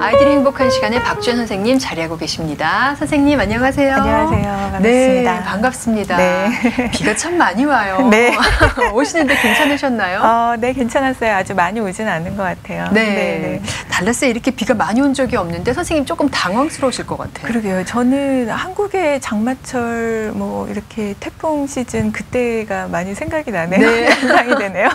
아이들이 행복한 시간에 박주연 선생님 자리하고 계십니다. 선생님 안녕하세요. 안녕하세요. 반갑습니다. 네, 반갑습니다. 네. 비가 참 많이 와요. 네. 오시는데 괜찮으셨나요? 네, 괜찮았어요. 아주 많이 오진 않은 것 같아요. 네. 네. 달라스에 이렇게 비가 많이 온 적이 없는데 선생님 조금 당황스러우실 것 같아요. 그러게요. 저는 한국의 장마철 뭐 이렇게 태풍 시즌 그때가 많이 생각이 나네요. 네. 연상이 되네요.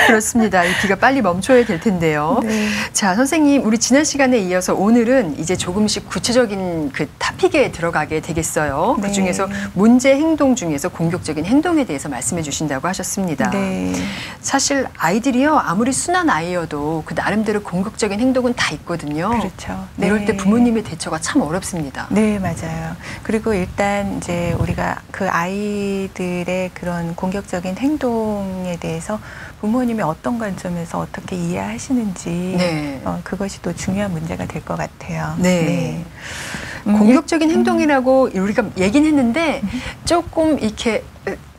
그렇습니다. 이 비가 빨리 멈춰야 될 텐데요. 네. 자, 선생님, 우리 지난 시간에 이어서 오늘은 이제 조금씩 구체적인 그 토픽에 들어가게 되겠어요. 네. 그중에서 문제 행동 중에서 공격적인 행동에 대해서 말씀해 주신다고 하셨습니다. 네. 사실 아이들이요, 아무리 순한 아이여도 그 나름대로 공격적인 행동은 다 있거든요. 그렇죠. 네. 이럴 때 부모님의 대처가 참 어렵습니다. 네, 맞아요. 그리고 일단 이제 우리가 그 아이들의 그런 공격적인 행동에 대해서 부모님이 어떤 관점에서 어떻게 이해하시는지 네. 그것이 또 중요한 문제가 될 것 같아요. 네. 공격적인 행동이라고 우리가 얘기는 했는데 조금 이렇게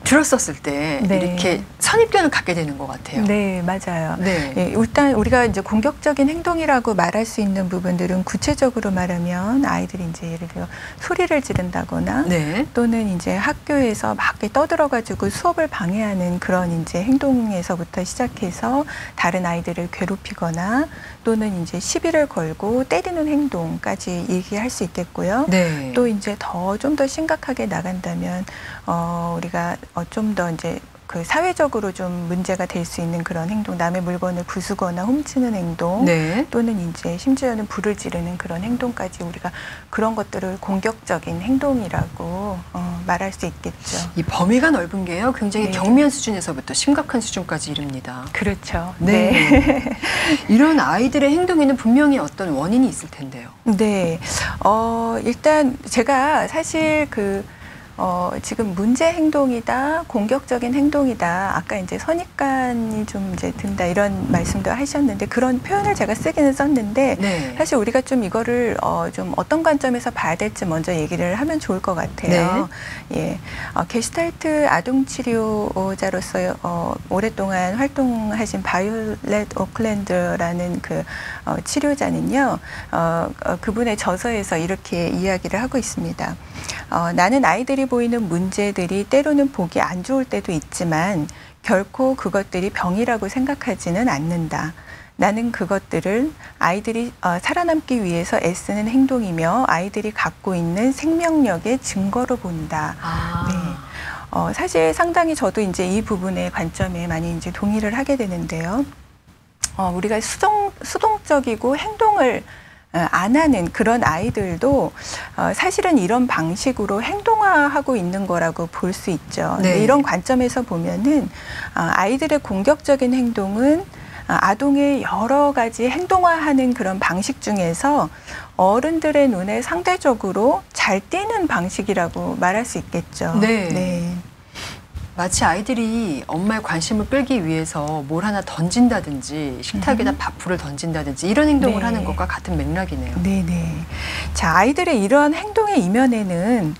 들었었을 때 네. 이렇게 선입견을 갖게 되는 것 같아요. 네, 맞아요. 네. 예, 일단 우리가 이제 공격적인 행동이라고 말할 수 있는 부분들은 구체적으로 말하면 아이들이 이제 예를 들어 소리를 지른다거나 네. 또는 이제 학교에서 막 떠들어가지고 수업을 방해하는 그런 이제 행동에서부터 시작해서 다른 아이들을 괴롭히거나 또는 이제 시비를 걸고 때리는 행동까지 얘기할 수 있겠고요. 네. 또 이제 좀 더 심각하게 나간다면 우리가 좀 더 이제 그 사회적으로 좀 문제가 될 수 있는 그런 행동, 남의 물건을 부수거나 훔치는 행동, 네. 또는 이제 심지어는 불을 지르는 그런 행동까지 우리가 그런 것들을 공격적인 행동이라고 말할 수 있겠죠. 이 범위가 넓은 게요, 굉장히 네. 경미한 수준에서부터 심각한 수준까지 이릅니다. 그렇죠. 네. 이런 아이들의 행동에는 분명히 어떤 원인이 있을 텐데요. 네. 일단 제가 사실 지금 문제 행동이다, 공격적인 행동이다. 아까 이제 선입관이 좀 이제 든다 이런 말씀도 하셨는데 그런 표현을 제가 쓰기는 썼는데 네. 사실 우리가 좀 이거를 좀 어떤 관점에서 봐야 될지 먼저 얘기를 하면 좋을 것 같아요. 예, 게슈탈트 아동치료자로서 오랫동안 활동하신 바이올렛 오클랜드라는 그 치료자는요, 그분의 저서에서 이렇게 이야기를 하고 있습니다. 나는 아이들이 보이는 문제들이 때로는 보기 안 좋을 때도 있지만 결코 그것들이 병이라고 생각하지는 않는다. 나는 그것들을 아이들이 살아남기 위해서 애쓰는 행동이며 아이들이 갖고 있는 생명력의 증거로 본다. 네. 사실 상당히 저도 이제 이 부분의 관점에 많이 이제 동의를 하게 되는데요. 우리가 수동적이고 행동을 안 하는 그런 아이들도 사실은 이런 방식으로 행동화하고 있는 거라고 볼 수 있죠. 네. 이런 관점에서 보면은 아이들의 공격적인 행동은 아동의 여러 가지 행동화하는 그런 방식 중에서 어른들의 눈에 상대적으로 잘 띄는 방식이라고 말할 수 있겠죠. 네. 네. 마치 아이들이 엄마의 관심을 끌기 위해서 뭘 하나 던진다든지 식탁에다 밥풀을 던진다든지 이런 행동을 네. 하는 것과 같은 맥락이네요. 네네. 자, 아이들의 이러한 행동의 이면에는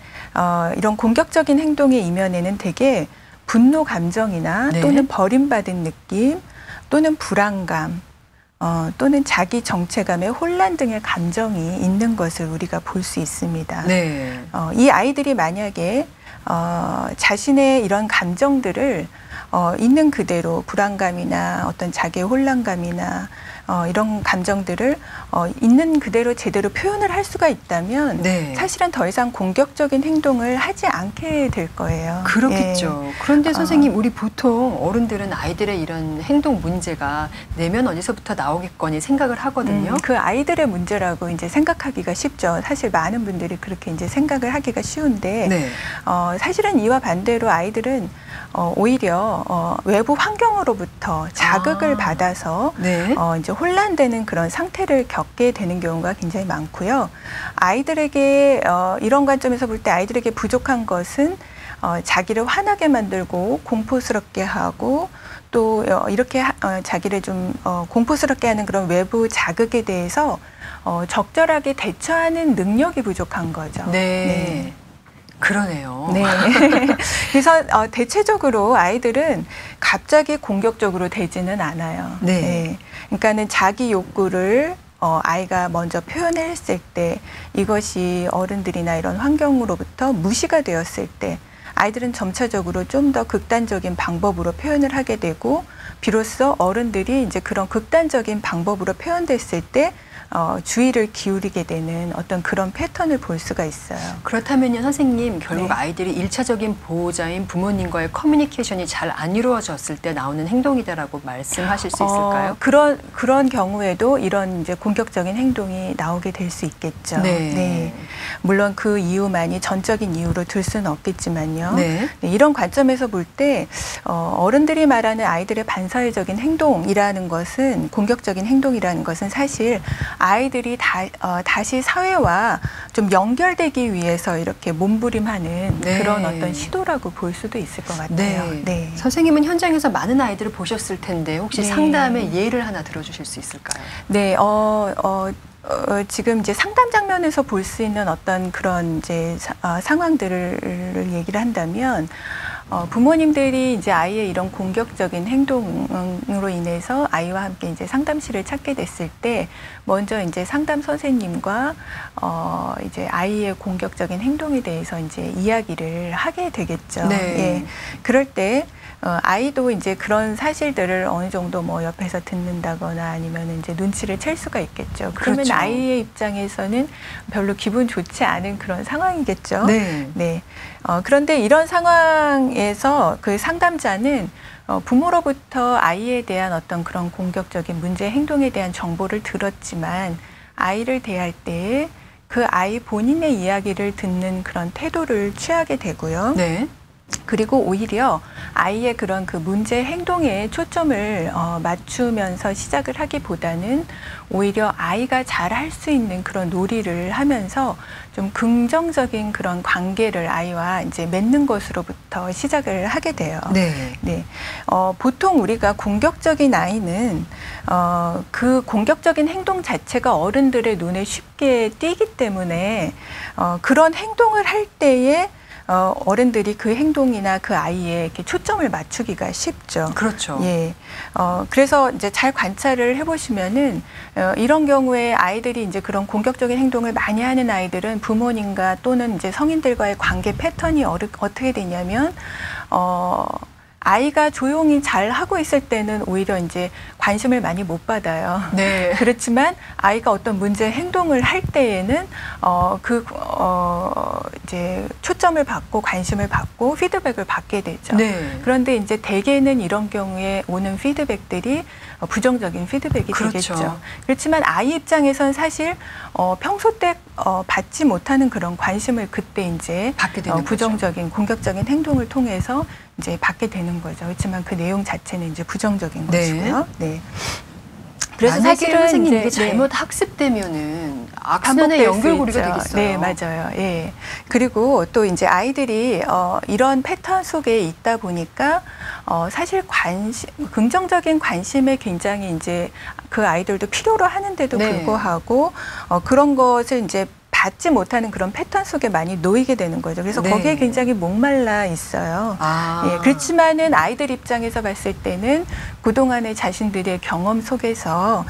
이런 공격적인 행동의 이면에는 되게 분노 감정이나 네. 또는 버림받은 느낌 또는 불안감 또는 자기 정체감의 혼란 등의 감정이 있는 것을 우리가 볼 수 있습니다. 네. 이 아이들이 만약에 자신의 이런 감정들을 있는 그대로 불안감이나 어떤 자기의 혼란감이나 이런 감정들을 있는 그대로 제대로 표현을 할 수가 있다면 네. 사실은 더 이상 공격적인 행동을 하지 않게 될 거예요. 그렇겠죠. 예. 그런데 선생님, 우리 보통 어른들은 아이들의 이런 행동 문제가 내면 어디서부터 나오겠거니 생각을 하거든요. 그 아이들의 문제라고 이제 생각하기가 쉽죠. 사실 많은 분들이 그렇게 이제 생각을 하기가 쉬운데 네. 사실은 이와 반대로 아이들은 오히려 외부 환경으로부터 자극을 받아서 네. 이제 혼란되는 그런 상태를 겪게 되는 경우가 굉장히 많고요. 아이들에게 이런 관점에서 볼 때 아이들에게 부족한 것은 자기를 화나게 만들고 공포스럽게 하고 또 이렇게 자기를 좀 공포스럽게 하는 그런 외부 자극에 대해서 적절하게 대처하는 능력이 부족한 거죠. 네. 네. 그러네요. 네. 그래서 대체적으로 아이들은 갑자기 공격적으로 되지는 않아요. 네. 네. 그러니까는 자기 욕구를 아이가 먼저 표현했을 때 이것이 어른들이나 이런 환경으로부터 무시가 되었을 때 아이들은 점차적으로 좀 더 극단적인 방법으로 표현을 하게 되고 비로소 어른들이 이제 그런 극단적인 방법으로 표현됐을 때 주의를 기울이게 되는 어떤 그런 패턴을 볼 수가 있어요. 그렇다면요, 선생님, 결국 네. 아이들이 일차적인 보호자인 부모님과의 커뮤니케이션이 잘 안 이루어졌을 때 나오는 행동이다라고 말씀하실 수 있을까요? 그런 경우에도 이런 이제 공격적인 행동이 나오게 될 수 있겠죠. 네. 물론 그 이유만이 전적인 이유로 들 수는 없겠지만요. 네. 네, 이런 관점에서 볼 때 어른들이 말하는 아이들의 반사회적인 행동이라는 것은 공격적인 행동이라는 것은 사실 아이들이 다시 사회와 좀 연결되기 위해서 이렇게 몸부림하는 네. 그런 어떤 시도라고 볼 수도 있을 것 같아요. 네. 네. 선생님은 현장에서 많은 아이들을 보셨을 텐데 혹시 네. 상담의 예를 하나 들어주실 수 있을까요? 네, 지금 이제 상담 장면에서 볼 수 있는 어떤 그런 이제 상황들을 얘기를 한다면 부모님들이 이제 아이의 이런 공격적인 행동으로 인해서 아이와 함께 이제 상담실을 찾게 됐을 때 먼저 이제 상담 선생님과 이제 아이의 공격적인 행동에 대해서 이제 이야기를 하게 되겠죠. 네. 예. 그럴 때 아이도 이제 그런 사실들을 어느 정도 뭐 옆에서 듣는다거나 아니면 이제 눈치를 챌 수가 있겠죠. 그러면 그렇죠. 아이의 입장에서는 별로 기분 좋지 않은 그런 상황이겠죠. 네. 네. 그런데 이런 상황에서 그 상담자는 부모로부터 아이에 대한 어떤 그런 공격적인 문제 행동에 대한 정보를 들었지만 아이를 대할 때 그 아이 본인의 이야기를 듣는 그런 태도를 취하게 되고요. 네. 그리고 오히려 아이의 그런 그 문제 행동에 초점을 맞추면서 시작을 하기보다는 오히려 아이가 잘 할 수 있는 그런 놀이를 하면서 좀 긍정적인 그런 관계를 아이와 이제 맺는 것으로부터 시작을 하게 돼요. 네. 네. 보통 우리가 공격적인 아이는 그 공격적인 행동 자체가 어른들의 눈에 쉽게 띄기 때문에 그런 행동을 할 때에 어른들이 그 행동이나 그 아이에 이렇게 초점을 맞추기가 쉽죠. 그렇죠. 예. 그래서 이제 잘 관찰을 해보시면은 이런 경우에 아이들이 이제 그런 공격적인 행동을 많이 하는 아이들은 부모님과 또는 이제 성인들과의 관계 패턴이 어떻게 되냐면 아이가 조용히 잘 하고 있을 때는 오히려 이제 관심을 많이 못 받아요. 네. 그렇지만 아이가 어떤 문제 행동을 할 때에는 이제 초점을 받고 관심을 받고 피드백을 받게 되죠. 네. 그런데 이제 대개는 이런 경우에 오는 피드백들이 부정적인 피드백이 그렇죠. 되겠죠. 그렇지만 아이 입장에서는 사실 평소 때 받지 못하는 그런 관심을 그때 이제 받게 되는 부정적인 공격적인 행동을 통해서 이제 받게 되는 거죠. 그렇지만 그 내용 자체는 이제 부정적인 네. 것이고요. 네. 그래서 만약에 사실은 선생님 이게 이제 잘못 학습되면은 악순환의 반복될 수 연결고리가 있죠. 되겠어요. 네, 맞아요. 예. 그리고 또 이제 아이들이 이런 패턴 속에 있다 보니까 사실 긍정적인 관심에 굉장히 이제 그 아이들도 필요로 하는데도 네. 불구하고 그런 것을 이제 받지 못하는 그런 패턴 속에 많이 놓이게 되는 거죠. 그래서 네. 거기에 굉장히 목말라 있어요. 예, 그렇지만은 아이들 입장에서 봤을 때는 그동안의 자신들의 경험 속에서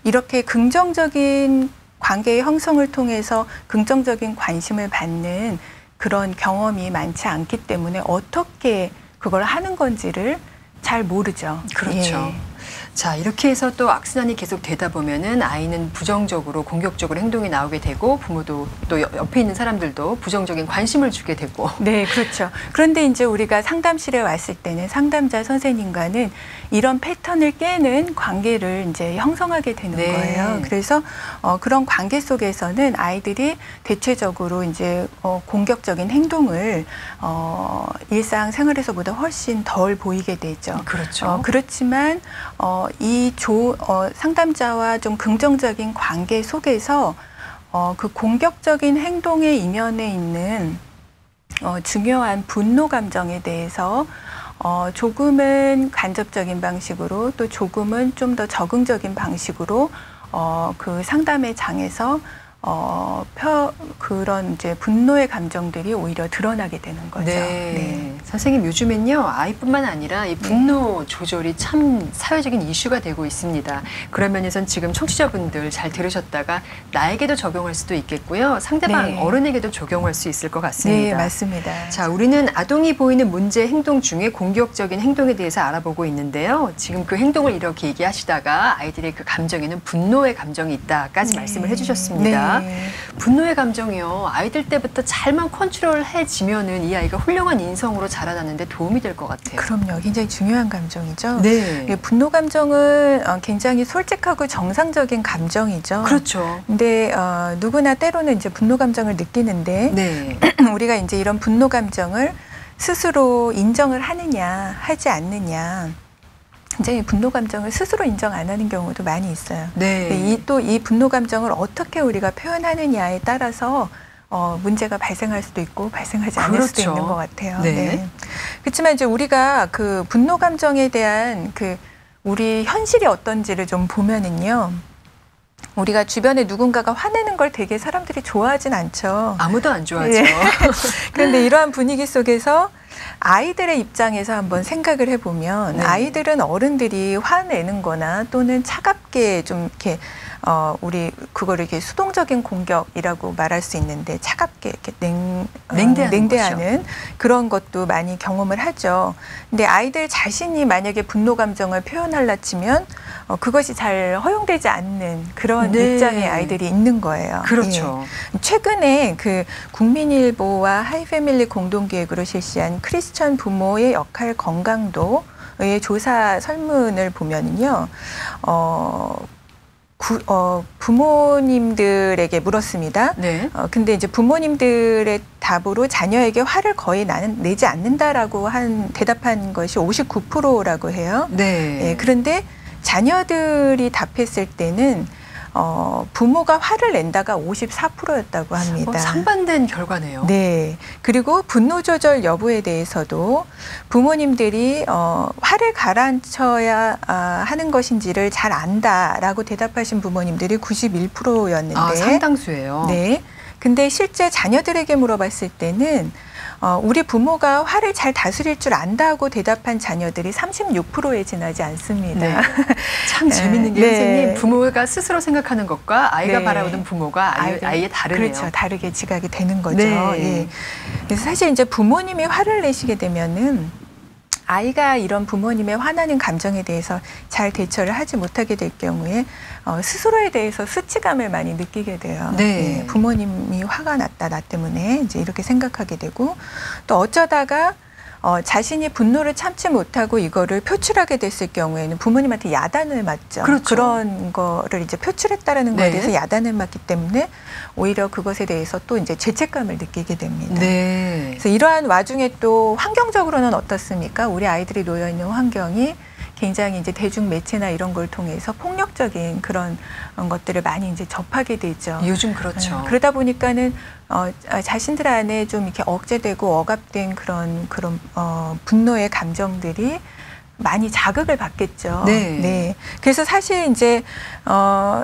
이렇게 긍정적인 관계의 형성을 통해서 긍정적인 관심을 받는 그런 경험이 많지 않기 때문에 어떻게 그걸 하는 건지를 잘 모르죠. 그렇죠. 예. 자, 이렇게 해서 또 악순환이 계속 되다 보면은 아이는 부정적으로 공격적으로 행동이 나오게 되고 부모도 또 옆에 있는 사람들도 부정적인 관심을 주게 되고. 네, 그렇죠. 그런데 이제 우리가 상담실에 왔을 때는 상담자 선생님과는 이런 패턴을 깨는 관계를 이제 형성하게 되는 네. 거예요. 그래서 그런 관계 속에서는 아이들이 대체적으로 이제 공격적인 행동을 일상 생활에서보다 훨씬 덜 보이게 되죠. 그렇죠. 그렇지만 상담자와 좀 긍정적인 관계 속에서 그 공격적인 행동의 이면에 있는 중요한 분노 감정에 대해서 조금은 간접적인 방식으로 또 조금은 좀 더 적응적인 방식으로 그 상담의 장에서 그런 이제 분노의 감정들이 오히려 드러나게 되는 거죠. 네. 선생님, 요즘엔요, 아이뿐만 아니라 이 분노 조절이 참 사회적인 이슈가 되고 있습니다. 그런 면에선 지금 청취자분들 잘 들으셨다가 나에게도 적용할 수도 있겠고요. 상대방 어른에게도 적용할 수 있을 것 같습니다. 네, 맞습니다. 자, 우리는 아동이 보이는 문제 행동 중에 공격적인 행동에 대해서 알아보고 있는데요. 지금 그 행동을 이렇게 얘기하시다가 아이들의 그 감정에는 분노의 감정이 있다까지 말씀을 해주셨습니다. 분노의 감정이요. 아이들 때부터 잘만 컨트롤해지면은 이 아이가 훌륭한 인성으로 자라나는데 도움이 될 것 같아요. 그럼요. 굉장히 중요한 감정이죠. 네. 분노 감정은 굉장히 솔직하고 정상적인 감정이죠. 그렇죠. 근데 누구나 때로는 이제 분노 감정을 느끼는데 네. 우리가 이제 이런 분노 감정을 스스로 인정을 하느냐 하지 않느냐. 이제 분노 감정을 스스로 인정 안 하는 경우도 많이 있어요. 네. 이 분노 감정을 어떻게 우리가 표현하느냐에 따라서 문제가 발생할 수도 있고 발생하지 않을 수도 있는 것 같아요. 네. 그렇지만 이제 우리가 그 분노 감정에 대한 그 우리 현실이 어떤지를 좀 보면은요. 우리가 주변에 누군가가 화내는 걸 되게 사람들이 좋아하진 않죠. 아무도 안 좋아하죠. 그런데 이러한 분위기 속에서 아이들의 입장에서 한번 생각을 해보면 아이들은 어른들이 화내는 거나 또는 차갑게 좀 이렇게 우리 그거를 이렇게 수동적인 공격이라고 말할 수 있는데 차갑게 이렇게 냉대하는 그런 것도 많이 경험을 하죠. 근데 아이들 자신이 만약에 분노 감정을 표현하려 치면 그것이 잘 허용되지 않는 그런 입장의 아이들이 있는 거예요. 그렇죠. 예. 최근에 그 국민일보와 하이패밀리 공동기획으로 실시한 크리스천 부모의 역할 건강도의 조사 설문을 보면은요, 부모님들에게 물었습니다. 네. 근데 이제 부모님들의 답으로 자녀에게 화를 거의 내지 않는다라고 대답한 것이 59%라고 해요. 네. 예, 그런데 자녀들이 답했을 때는 부모가 화를 낸다가 54%였다고 합니다. 상반된 결과네요. 네. 그리고 분노 조절 여부에 대해서도 부모님들이 화를 가라앉혀야 하는 것인지를 잘 안다라고 대답하신 부모님들이 91%였는데 상당수예요. 네. 근데 실제 자녀들에게 물어봤을 때는 우리 부모가 화를 잘 다스릴 줄 안다고 대답한 자녀들이 36%에 지나지 않습니다. 네. 참 재밌는 게 선생님, 부모가 스스로 생각하는 것과 아이가 바라보는 부모가 아이의 다르네요. 그렇죠. 다르게 지각이 되는 거죠. 예. 그래서 사실 이제 부모님이 화를 내시게 되면은 아이가 이런 부모님의 화나는 감정에 대해서 잘 대처를 하지 못하게 될 경우에 스스로에 대해서 수치감을 많이 느끼게 돼요. 네. 예, 부모님이 화가 났다, 나 때문에 이제 이렇게 생각하게 되고 또 어쩌다가 자신이 분노를 참지 못하고 이거를 표출하게 됐을 경우에는 부모님한테 야단을 맞죠. 그렇죠. 그런 거를 이제 표출했다라는 거에 대해서 야단을 맞기 때문에 오히려 그것에 대해서 또 이제 죄책감을 느끼게 됩니다. 네. 그래서 이러한 와중에 또 환경적으로는 어떻습니까? 우리 아이들이 놓여 있는 환경이 굉장히 이제 대중 매체나 이런 걸 통해서 폭력적인 그런 것들을 많이 이제 접하게 되죠. 요즘 그렇죠. 그러다 보니까는 자신들 안에 좀 이렇게 억제되고 억압된 그런 분노의 감정들이 많이 자극을 받겠죠. 네. 그래서 사실 이제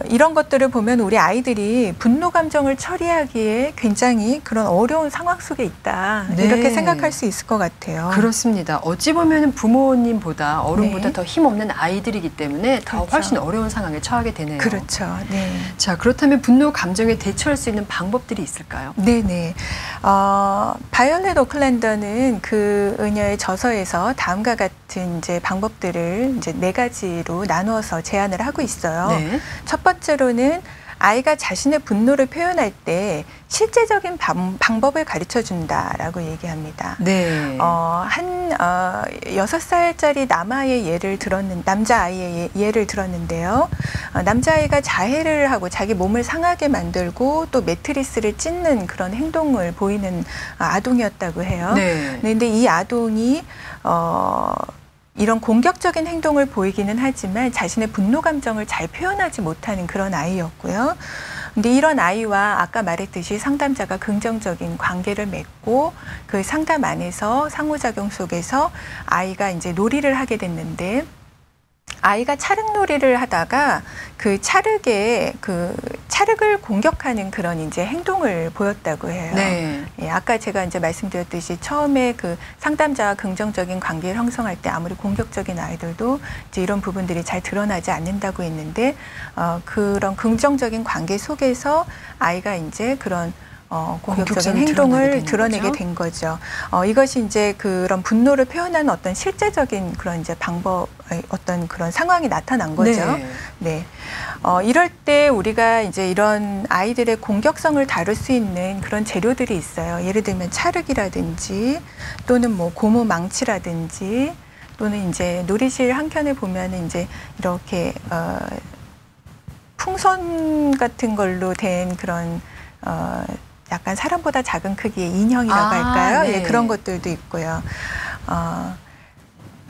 이런 것들을 보면 우리 아이들이 분노 감정을 처리하기에 굉장히 그런 어려운 상황 속에 있다. 이렇게 생각할 수 있을 것 같아요. 그렇습니다. 어찌 보면 부모님보다 어른보다 더 힘없는 아이들이기 때문에 더 훨씬 어려운 상황에 처하게 되네요. 그렇죠. 네. 자, 그렇다면 분노 감정에 대처할 수 있는 방법들이 있을까요? 네네. 바이올렛 오클랜더는 그녀의 저서에서 다음과 같은 이제 방법들을 이제 4가지로 나누어서 제안을 하고 있어요. 네. 첫 번째로는 아이가 자신의 분노를 표현할 때 실제적인 방법을 가르쳐 준다라고 얘기합니다. 네. 한 6살짜리 남자아이의 예를 들었는데요. 남자아이가 자해를 하고 자기 몸을 상하게 만들고 또 매트리스를 찢는 그런 행동을 보이는 아동이었다고 해요. 네. 그런데 이 아동이 이런 공격적인 행동을 보이기는 하지만 자신의 분노 감정을 잘 표현하지 못하는 그런 아이였고요. 근데 이런 아이와 아까 말했듯이 상담자가 긍정적인 관계를 맺고 그 상담 안에서 상호작용 속에서 아이가 이제 놀이를 하게 됐는데 아이가 찰흙놀이를 하다가 그 찰흙을 공격하는 그런 이제 행동을 보였다고 해요. 네. 예, 아까 제가 이제 말씀드렸듯이 처음에 그 상담자와 긍정적인 관계를 형성할 때 아무리 공격적인 아이들도 이제 이런 부분들이 잘 드러나지 않는다고 했는데 그런 긍정적인 관계 속에서 아이가 이제 그런 공격적인 행동을 드러내게 된 거죠. 이것이 이제 그런 분노를 표현하는 어떤 실제적인 그런 이제 방법, 어떤 그런 상황이 나타난 거죠. 네. 네. 이럴 때 우리가 이제 이런 아이들의 공격성을 다룰 수 있는 그런 재료들이 있어요. 예를 들면 찰흙이라든지 또는 뭐 고무 망치라든지 또는 이제 놀이실 한켠에 보면은 이제 이렇게 풍선 같은 걸로 된 그런 약간 사람보다 작은 크기의 인형이라고 할까요? 네. 예, 그런 것들도 있고요.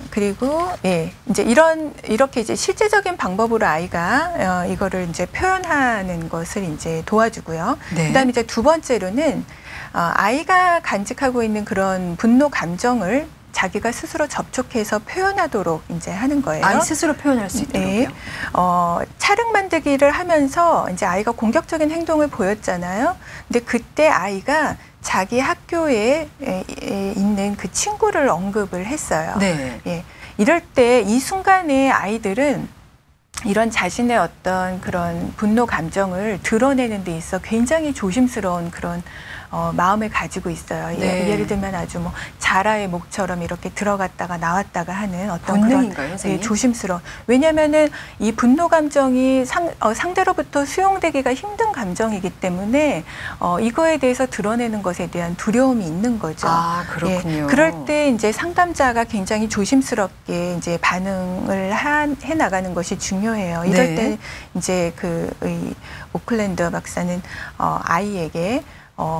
그리고 예, 이제 이렇게 이제 실제적인 방법으로 아이가 이거를 이제 표현하는 것을 이제 도와주고요. 네. 그다음에 이제 두 번째로는 아이가 간직하고 있는 그런 분노 감정을 자기가 스스로 접촉해서 표현하도록 이제 하는 거예요. 아이 스스로 표현할 수 있도록요. 네. 찰흙 만들기를 하면서 이제 아이가 공격적인 행동을 보였잖아요. 근데 그때 아이가 자기 학교에 있는 그 친구를 언급을 했어요. 네. 예. 이럴 때 이 순간에 아이들은 이런 자신의 어떤 그런 분노 감정을 드러내는 데 있어 굉장히 조심스러운 그런 마음을 가지고 있어요. 네. 예를 들면 아주 뭐 자라의 목처럼 이렇게 들어갔다가 나왔다가 하는 어떤 본능인가요, 그런 선생님? 조심스러운. 왜냐하면은 이 분노 감정이 상대로부터 수용되기가 힘든 감정이기 때문에 이거에 대해서 드러내는 것에 대한 두려움이 있는 거죠. 아, 그렇군요. 예, 그럴 때 이제 상담자가 굉장히 조심스럽게 이제 반응을 해 나가는 것이 중요해요. 이럴 네. 때 이제 이 오클랜드 박사는 아이에게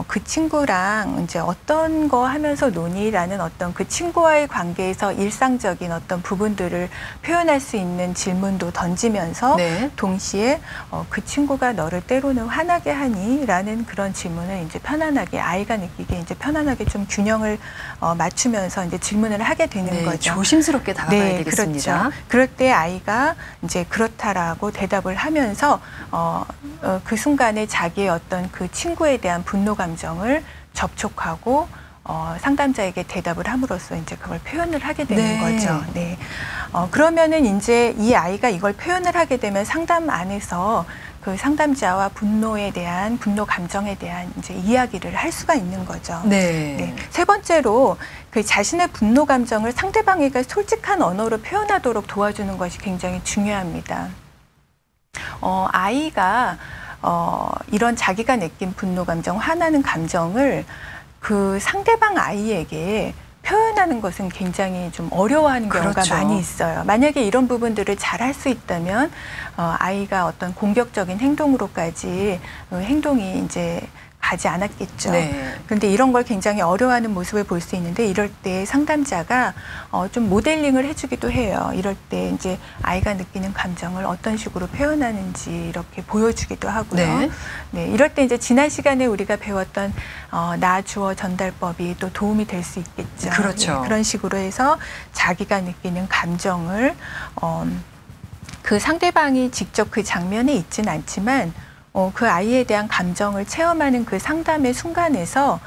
그 친구랑 이제 어떤 거 하면서 노니라는 어떤 그 친구와의 관계에서 일상적인 어떤 부분들을 표현할 수 있는 질문도 던지면서 네. 동시에 그 친구가 너를 때로는 화나게 하니? 라는 그런 질문을 이제 편안하게 아이가 느끼기에 이제 편안하게 좀 균형을 맞추면서 이제 질문을 하게 되는 네, 거죠. 조심스럽게 다가가야 네, 되겠습니다. 그렇죠. 그럴 때 아이가 이제 그렇다라고 대답을 하면서 그 순간에 자기의 어떤 그 친구에 대한 분노 감정을 접촉하고 상담자에게 대답을 함으로써 이제 그걸 표현을 하게 되는 네. 거죠. 네. 그러면은 이제 이 아이가 이걸 표현을 하게 되면 상담 안에서 그 상담자와 분노 감정에 대한 이제 이야기를 할 수가 있는 거죠. 네. 네. 세 번째로 그 자신의 분노 감정을 상대방에게 솔직한 언어로 표현하도록 도와주는 것이 굉장히 중요합니다. 아이가 이런 자기가 느낀 분노 감정, 화나는 감정을 그 상대방 아이에게 표현하는 것은 굉장히 좀 어려워하는 경우가 그렇죠. 많이 있어요. 만약에 이런 부분들을 잘 할 수 있다면 아이가 어떤 공격적인 행동으로까지 행동이 이제 가지 않았겠죠. 네. 그런데 이런 걸 굉장히 어려워하는 모습을 볼 수 있는데 이럴 때 상담자가 좀 모델링을 해주기도 해요. 이럴 때 이제 아이가 느끼는 감정을 어떤 식으로 표현하는지 이렇게 보여주기도 하고요. 네. 네, 이럴 때 이제 지난 시간에 우리가 배웠던 나 주어 전달법이 또 도움이 될 수 있겠죠. 그렇죠. 네, 그런 식으로 해서 자기가 느끼는 감정을 그 상대방이 직접 그 장면에 있진 않지만 그 아이에 대한 감정을 체험하는 그 상담의 순간에서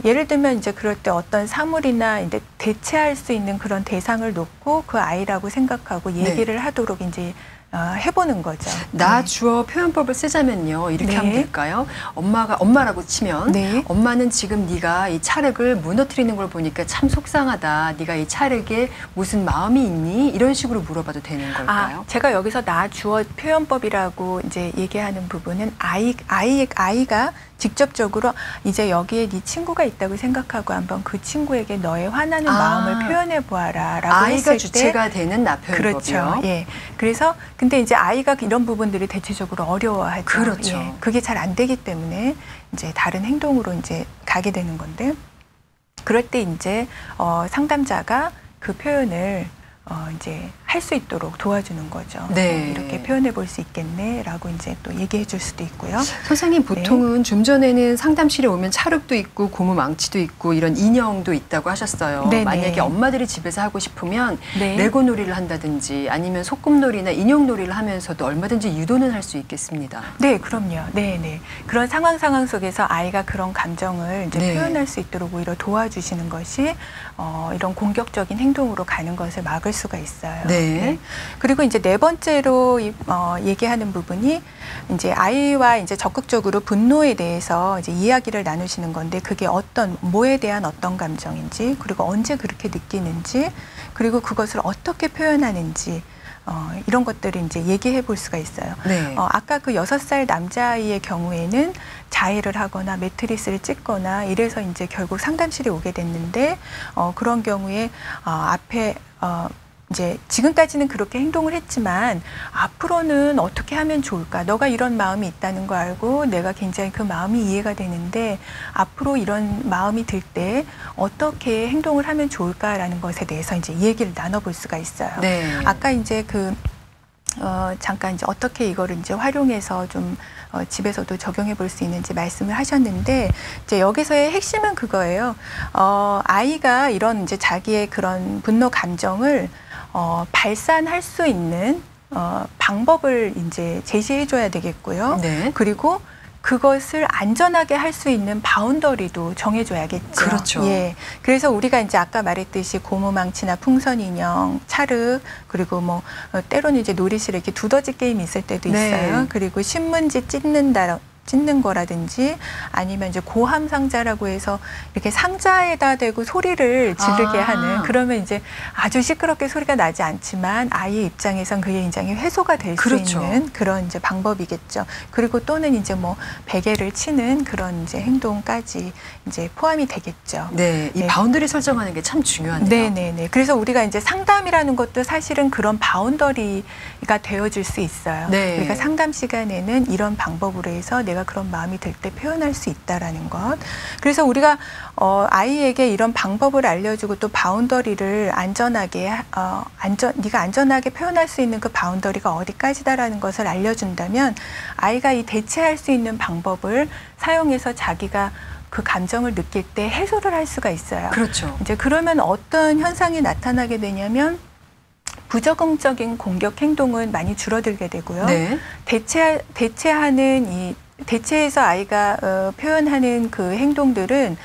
예를 들면 이제 그럴 때 어떤 사물이나 이제 대체할 수 있는 그런 대상을 놓고 그 아이라고 생각하고 얘기를 하도록 이제 해보는 거죠. 나 주어 표현법을 쓰자면요. 이렇게 네. 하면 될까요? 엄마라고 치면 네. 엄마는 지금 네가 이 찰흙을 무너뜨리는 걸 보니까 참 속상하다. 네가 이 찰흙에 무슨 마음이 있니? 이런 식으로 물어봐도 되는 걸까요? 제가 여기서 나 주어 표현법이라고 이제 얘기하는 부분은 아이가 직접적으로 이제 여기에 네 친구가 있다고 생각하고 한번 그 친구에게 너의 화나는 마음을 표현해 보아라라고 아이가 했을 때 주체가 되는 나 표현법이요. 그렇죠. 예. 그래서 근데 이제 아이가 이런 부분들이 대체적으로 어려워하죠. 그렇죠. 예. 그게 잘 안 되기 때문에 이제 다른 행동으로 이제 가게 되는 건데 그럴 때 이제 상담자가 그 표현을 이제 할 수 있도록 도와주는 거죠. 네. 이렇게 표현해 볼 수 있겠네라고 이제 또 얘기해 줄 수도 있고요. 선생님 보통은 네. 좀 전에는 상담실에 오면 찰흙도 있고 고무 망치도 있고 이런 인형도 있다고 하셨어요. 네네. 만약에 엄마들이 집에서 하고 싶으면 네. 레고 놀이를 한다든지 아니면 소꿉놀이나 인형 놀이를 하면서도 얼마든지 유도는 할 수 있겠습니다. 네, 그럼요. 네, 네. 그런 상황 속에서 아이가 그런 감정을 이제 네. 표현할 수 있도록 오히려 도와주시는 것이 이런 공격적인 행동으로 가는 것을 막을 수가 있어요. 네. 그리고 이제 네 번째로 얘기하는 부분이 이제 아이와 이제 적극적으로 분노에 대해서 이제 이야기를 나누시는 건데 그게 뭐에 대한 어떤 감정인지 그리고 언제 그렇게 느끼는지 그리고 그것을 어떻게 표현하는지 이런 것들을 이제 얘기해 볼 수가 있어요. 네. 아까 그 6살 남자아이의 경우에는 자해를 하거나 매트리스를 찢거나 이래서 이제 결국 상담실에 오게 됐는데 그런 경우에 앞에 이제 지금까지는 그렇게 행동을 했지만 앞으로는 어떻게 하면 좋을까? 너가 이런 마음이 있다는 거 알고 내가 굉장히 그 마음이 이해가 되는데 앞으로 이런 마음이 들 때 어떻게 행동을 하면 좋을까라는 것에 대해서 이제 얘기를 나눠볼 수가 있어요. 네. 아까 이제 잠깐 이제 어떻게 이거를 이제 활용해서 좀 집에서도 적용해 볼 수 있는지 말씀을 하셨는데 이제 여기서의 핵심은 그거예요. 아이가 이런 이제 자기의 그런 분노 감정을 발산할 수 있는 방법을 이제 제시해 줘야 되겠고요. 네. 그리고 그것을 안전하게 할 수 있는 바운더리도 정해줘야겠죠. 그렇죠. 예. 그래서 우리가 이제 아까 말했듯이 고무망치나 풍선 인형, 찰흙, 그리고 뭐 때로는 이제 놀이실에 이렇게 두더지 게임이 있을 때도 있어요. 네. 그리고 신문지 찢는 거라든지 아니면 이제 고함 상자라고 해서 이렇게 상자에다 대고 소리를 지르게 하는 그러면 이제 아주 시끄럽게 소리가 나지 않지만 아이의 입장에선 그게 굉장히 해소가 될 수 그렇죠. 있는 그런 이제 방법이겠죠. 그리고 또는 이제 뭐 베개를 치는 그런 이제 행동까지 이제 포함이 되겠죠. 네. 이 네. 바운더리 설정하는 게 참 중요하네요. 네네네. 그래서 우리가 이제 상담이라는 것도 사실은 그런 바운더리가 되어줄 수 있어요. 네. 우리가 상담 시간에는 이런 방법으로 해서 내가 그런 마음이 들 때 표현할 수 있다라는 것. 그래서 우리가 아이에게 이런 방법을 알려주고 또 바운더리를 안전하게 네가 안전하게 표현할 수 있는 그 바운더리가 어디까지다라는 것을 알려준다면 아이가 이 대체할 수 있는 방법을 사용해서 자기가 그 감정을 느낄 때 해소를 할 수가 있어요. 그렇죠. 이제 그러면 어떤 현상이 나타나게 되냐면 부적응적인 공격 행동은 많이 줄어들게 되고요. 네. 대체해서 아이가 표현하는 그 행동들은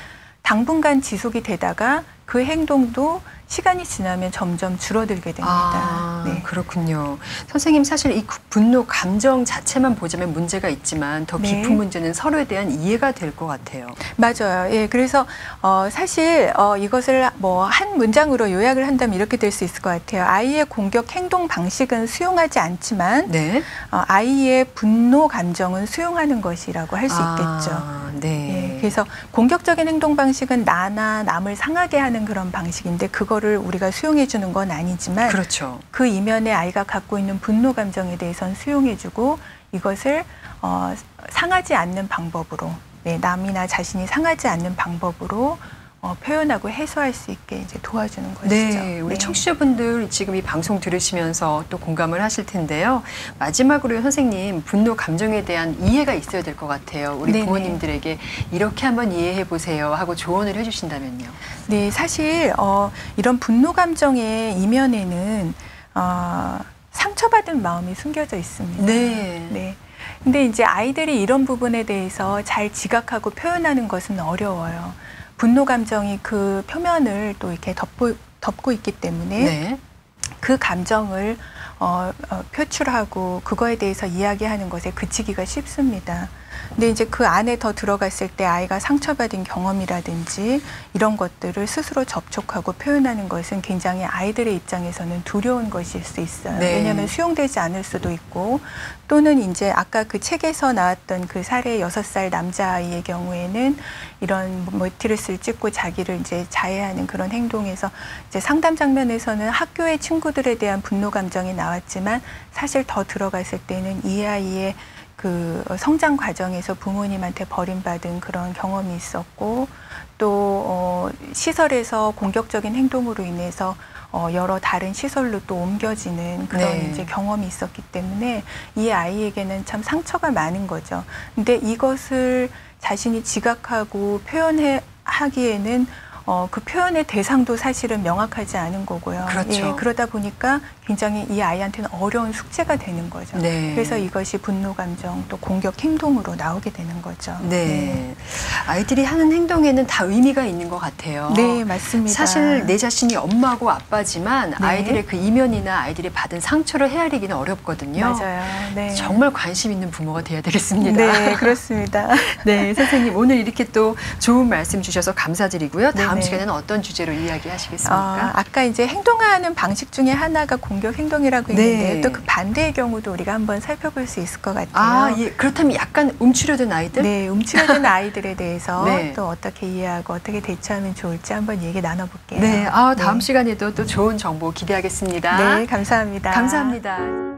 당분간 지속이 되다가 그 행동도 시간이 지나면 점점 줄어들게 됩니다. 네. 그렇군요. 선생님 사실 이 분노 감정 자체만 보자면 문제가 있지만 더 깊은 네. 문제는 서로에 대한 이해가 될 것 같아요. 맞아요. 예, 그래서 사실 이것을 뭐 한 문장으로 요약을 한다면 이렇게 될 수 있을 것 같아요. 아이의 공격 행동 방식은 수용하지 않지만 네. 아이의 분노 감정은 수용하는 것이라고 할 수 있겠죠. 네. 예, 그래서 공격적인 행동 방식은 나나 남을 상하게 하는 그런 방식인데 그거를 우리가 수용해 주는 건 아니지만 그렇죠. 그 이면에 아이가 갖고 있는 분노 감정에 대해서는 수용해 주고 이것을 상하지 않는 방법으로 남이나 자신이 상하지 않는 방법으로 표현하고 해소할 수 있게 이제 도와주는 것이죠. 네, 우리 청취자분들 지금 이 방송 들으시면서 또 공감을 하실 텐데요. 마지막으로 선생님 분노 감정에 대한 이해가 있어야 될 것 같아요. 우리 네네. 부모님들에게 이렇게 한번 이해해 보세요 하고 조언을 해주신다면요. 네, 사실 이런 분노 감정의 이면에는 상처받은 마음이 숨겨져 있습니다. 네. 네. 근데 이제 아이들이 이런 부분에 대해서 잘 지각하고 표현하는 것은 어려워요. 분노 감정이 그 표면을 또 이렇게 덮고 있기 때문에 네. 그 감정을 표출하고 그거에 대해서 이야기하는 것에 그치기가 쉽습니다. 근데 이제 그 안에 더 들어갔을 때 아이가 상처받은 경험이라든지 이런 것들을 스스로 접촉하고 표현하는 것은 굉장히 아이들의 입장에서는 두려운 것일 수 있어요. 네. 왜냐하면 수용되지 않을 수도 있고 또는 이제 아까 그 책에서 나왔던 그 사례 6살 남자아이의 경우에는 이런 매트리스를 찢고 자기를 이제 자해하는 그런 행동에서 이제 상담 장면에서는 학교의 친구들에 대한 분노 감정이 나왔지만 사실 더 들어갔을 때는 이 아이의 그 성장 과정에서 부모님한테 버림받은 그런 경험이 있었고 또 시설에서 공격적인 행동으로 인해서 여러 다른 시설로 또 옮겨지는 그런 네. 이제 경험이 있었기 때문에 이 아이에게는 참 상처가 많은 거죠. 근데 이것을 자신이 지각하고 하기에는 그 표현의 대상도 사실은 명확하지 않은 거고요. 그렇죠. 예, 그러다 보니까 굉장히 이 아이한테는 어려운 숙제가 되는 거죠. 네. 그래서 이것이 분노 감정 또 공격 행동으로 나오게 되는 거죠. 네. 아이들이 하는 행동에는 다 의미가 있는 것 같아요. 네, 맞습니다. 사실 내 자신이 엄마고 아빠지만 네. 아이들의 그 이면이나 아이들이 받은 상처를 헤아리기는 어렵거든요. 맞아요. 네. 정말 관심 있는 부모가 돼야 되겠습니다. 네, 그렇습니다. 네, 선생님 오늘 이렇게 또 좋은 말씀 주셔서 감사드리고요. 다음 네네. 시간에는 어떤 주제로 이야기하시겠습니까? 아까 이제 행동하는 방식 중에 하나가 공격 행동이라고 했는데 네. 또 그 반대의 경우도 우리가 한번 살펴볼 수 있을 것 같아요. 아, 예. 그렇다면 약간 움츠려든 아이들? 네, 움츠려든 아이들에 대해서 네. 또 어떻게 이해하고 어떻게 대처하면 좋을지 한번 얘기 나눠볼게요. 네, 다음 시간에도 또 좋은 정보 기대하겠습니다. 네, 감사합니다. 감사합니다.